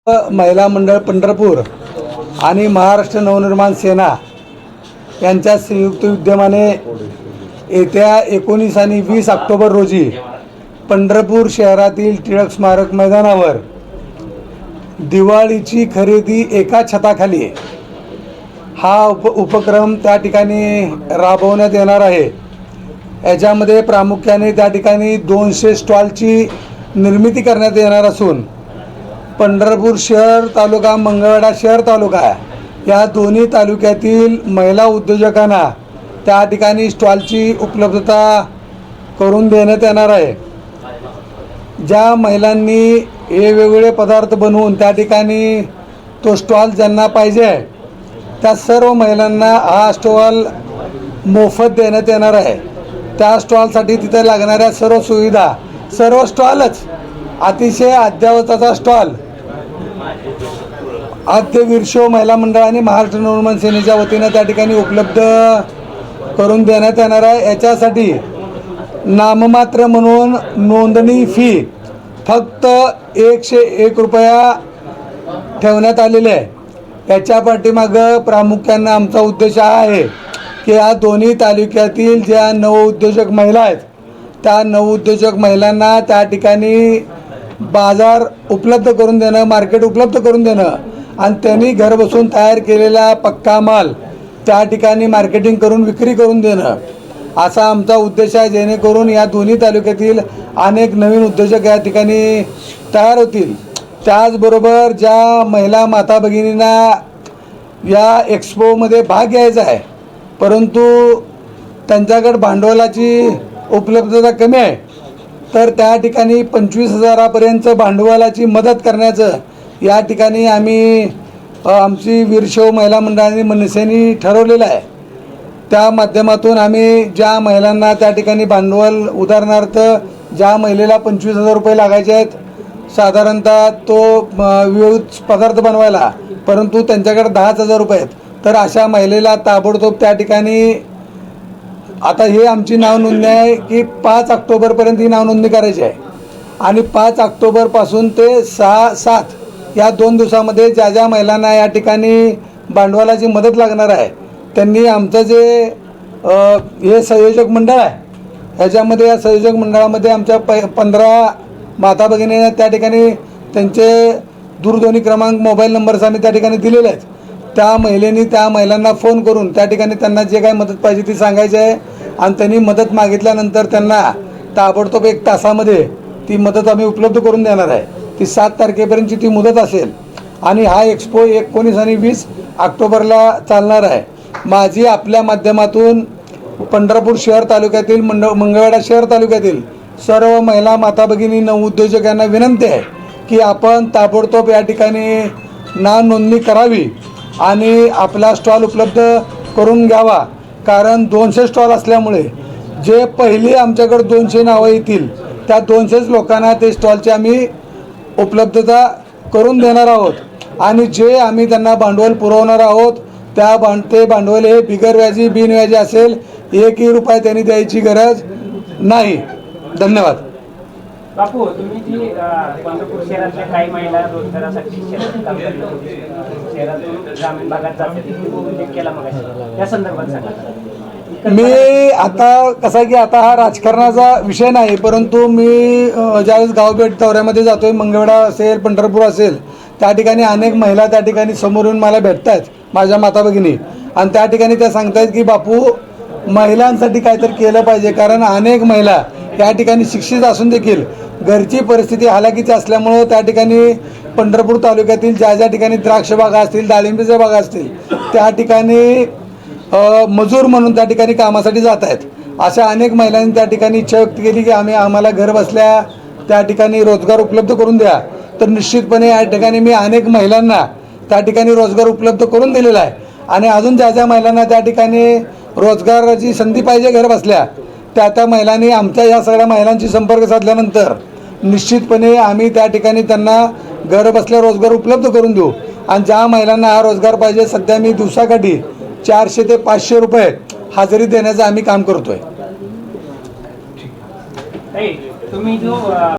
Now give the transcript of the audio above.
महिला मंडळ पंढरपूर आणि महाराष्ट्र नवनिर्माण सेना यांच्या संयुक्त विद्यमाने येत्या 19 आणि 20 ऑक्टोबर रोजी पंढरपूर शहरातील टिळक स्मारक मैदानावर दिवाळीची खरेदी एका छताखाली हा उपक्रम त्या ठिकाणी राबवण्यात येणार आहे। याच्यामध्ये प्रामुख्याने त्या ठिकाणी 200 स्टॉलची निर्मिती करण्यात येणार असून पंढरपूर शहर तालुका मंगळवेढा शहर तालुका या दोन्ही तालुक्यातील महिला उद्योजकांना त्या ठिकाणी स्टॉलची उपलब्धता करून देण्यात येणार आहे। ज्या महिलांनी हे वेगवेगळे पदार्थ बनवून त्या ठिकाणी तो स्टॉल ज्यांना पाहिजे आहे त्या सर्व महिलांना हा स्टॉल मोफत देण्यात येणार आहे। त्या स्टॉलसाठी तिथे लागणाऱ्या सर्व सुविधा, सर्व स्टॉलच अतिशय अद्ययावताचा स्टॉल आद्य वीरशैव महिला मंडळ आणि महाराष्ट्र नवनिर्माण सेनेच्या वतीनं त्या ठिकाणी उपलब्ध करून देण्यात येणार आहे। याच्यासाठी नाममात्र म्हणून नोंदणी फी फक्त 101 रुपया ठेवण्यात आलेली आहे। याच्या पाठीमागं प्रामुख्यानं आमचा उद्देश हा आहे की या दोन्ही तालुक्यातील ज्या नवउद्योजक महिला आहेत त्या नवउद्योजक महिलांना त्या ठिकाणी बाजार उपलब्ध करून देणं, मार्केट उपलब्ध करून देणं आणि त्यांनी घर बसून तयार केलेला पक्का माल त्या ठिकाणी मार्केटिंग करून विक्री करून देणं असा आमचा उद्देश आहे। जेणेकरून या दोन्ही तालुक्यातील अनेक नवीन उद्योजक या ठिकाणी तयार होतील। त्याचबरोबर ज्या महिला माता भगिनींना या एक्सपोमध्ये भाग घ्यायचा आहे परंतु त्यांच्याकडे भांडवलाची उपलब्धता कमी आहे तर त्या ठिकाणी 25,000पर्यंत भांडवलाची मदत करण्याचं या ठिकाणी आम्ही आमची वीरशैव महिला मंडळाने मनसेने ठरवलेलं आहे। त्या माध्यमातून आम्ही ज्या महिलांना त्या ठिकाणी भांडवल, उदाहरणार्थ ज्या महिलेला 25,000 रुपये लागायचे आहेत साधारणतः तो विविध पदार्थ बनवायला, परंतु त्यांच्याकडे 10,000 रुपये आहेत तर अशा महिलेला ताबडतोब त्या ठिकाणी आता हे आमची नाव नोंदणी आहे की 5 ऑक्टोबरपर्यंत ही नाव नोंदणी करायची आहे आणि 5 ऑक्टोबरपासून ते 6-7 या 2 दिवसामध्ये ज्या ज्या महिलांना या ठिकाणी भांडवलाची मदत लागणार आहे त्यांनी आमचं जे हे संयोजक मंडळ आहे ह्याच्यामध्ये या संयोजक मंडळामध्ये आमच्या 15 माता भगिनी त्या ठिकाणी त्यांचे दूरध्वनी क्रमांक, मोबाईल नंबर्स आम्ही त्या ठिकाणी दिलेले आहेत। त्या महिलेनी त्या महिलांना फोन करून त्या ठिकाणी त्यांना जे काही मदत पाहिजे ती सांगायची आहे आणि त्यांनी मदत मागितल्यानंतर त्यांना ताबडतोब 1 तासामध्ये ती मदत आम्ही उपलब्ध करून देणार आहे। ती 7 तारखेपर्यंतची ती मुदत असेल आणि हा एक्सपो 19 आणि 20 ऑक्टोबरला चालणार आहे। माझी आपल्या माध्यमातून पंढरपूर शहर तालुक्यातील मंगळवेढा शहर तालुक्यातील सर्व महिला माता भगिनी नवउद्योजक यांना विनंती आहे की आपण ताबडतोब या ठिकाणी नाव नोंदणी करावी आणि आपला स्टॉल उपलब्ध करून घ्यावा। कारण 200 स्टॉल असल्यामुळे जे पहिले आमच्याकडे 200 नावं येतील त्या 200च लोकांना ते स्टॉलची आम्ही उपलब्धता करून देणार आहोत आणि जे आम्ही त्यांना भांडवल पुरवणार आहोत ते भांडवल हे बिगरव्याजी बिनव्याजी असेल। 1ही रुपया त्यांनी द्यायची गरज नाही। धन्यवाद। बापू, तुम्ही जी पंढरपूर शहरातल्या काही महिला रोजगारासाठी शहरातून ग्रामीण भागात जातात केला मग या संदर्भात सांगा। मी आता कसं की आता हा राजकारणाचा विषय नाही परंतु मी ज्यावेळेस गावभेट दौऱ्यामध्ये जातोय, मंगळवेढा असेल, पंढरपूर असेल, त्या ठिकाणी अनेक महिला त्या ठिकाणी समोर येऊन मला भेटत आहेत माझ्या माता भगिनी आणि त्या ठिकाणी त्या सांगतायत की बापू महिलांसाठी काहीतरी केलं पाहिजे। कारण अनेक महिला या ठिकाणी शिक्षित असून देखील घरची परिस्थिती हालाकीची असल्यामुळं त्या ठिकाणी पंढरपूर तालुक्यातील ज्या ज्या ठिकाणी द्राक्ष बागा असतील, डाळिंबीच्या बागा असतील त्या ठिकाणी मजूर म्हणून त्या ठिकाणी कामासाठी जात आहेत। अशा अनेक महिलांनी त्या ठिकाणी इच्छा व्यक्त केली की आम्हाला घर बसल्या त्या ठिकाणी रोजगार उपलब्ध करून द्या। तर निश्चितपणे या ठिकाणी मी अनेक महिलांना त्या ठिकाणी रोजगार उपलब्ध करून दिलेला आहे आणि अजून ज्या ज्या महिलांना त्या ठिकाणी रोजगाराची संधी पाहिजे घर बसल्या त्या महिलांनी आमच्या या सगळ्या महिलांशी संपर्क साधल्यानंतर निश्चितपणे आम्ही त्या ठिकाणी त्यांना घर बसल्या रोजगार उपलब्ध करून देऊ। आणि ज्या महिलांना हा रोजगार पाहिजे सध्या मी दिवसाकाठी 400 ते 500 रुपये हजेरी देण्याचं आम्ही काम करतोय। तुम्ही जो